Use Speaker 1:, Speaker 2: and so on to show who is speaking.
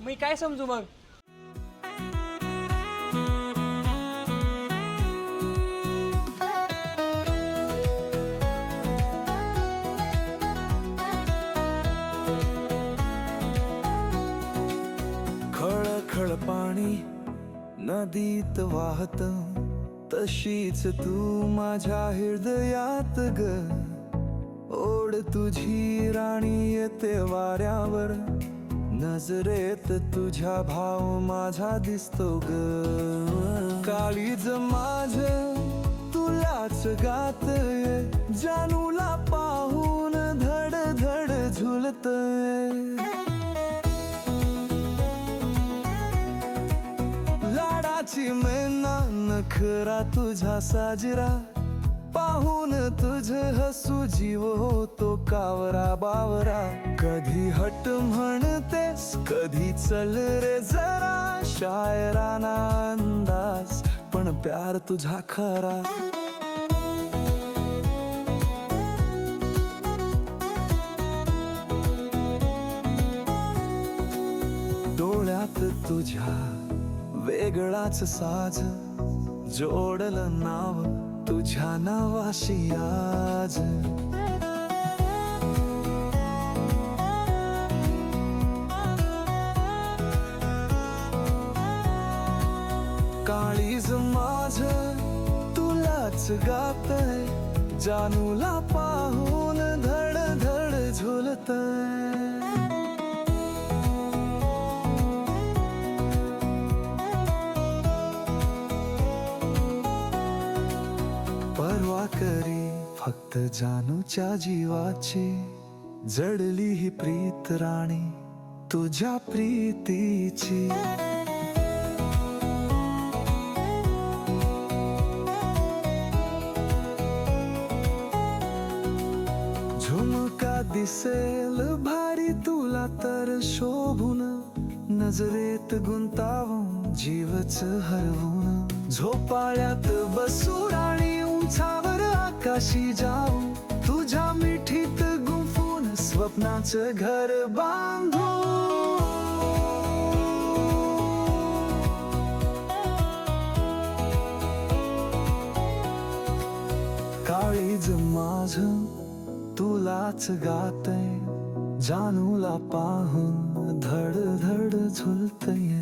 Speaker 1: मी काय समजू मग?
Speaker 2: खळखळ पाणी नदीत वाहत, तशीच तू माझ्या हृदयात ग. ओढ तुझी राणी येते वाऱ्यावर, नजरेत तुझ्या भाव माझा दिसतो ग. काळीज माझ तुलाच गातय, जानूला पाहून धड धड झुलतय. लाडाची मैना नखरा तुझा साजरा, पाहून तुझ हसू जीव होतो कावरा बावरा. कधी हट म्हणतेस कधी चल रे जरा, शायराना अंदाज पण प्यार तुझा खरा. डोळ्यात तुझ्या वेगळाच साज, जोडलं नाव तुझ्या नावाशी आज. काळीज माझ तुलाच गातय, जानूला पाहून धड धड झुलतय. परवा करी फक्त जानूच्या जीवाची, जडली ही प्रीत राणी तुझ्या प्रीतीची. झुमका दिसेल भारी तुला तर शोभून, नजरेत गुंतावून जीवच हरवून. झोपाळ्यात बसू राणी उंचावर आकाशी जाऊ, तुझ्या मिठीत गुंफून स्वप्नाचं घर बांधू. काळीज माझ तुलाच गातय, जानूला पाहून धड धड झुलतय.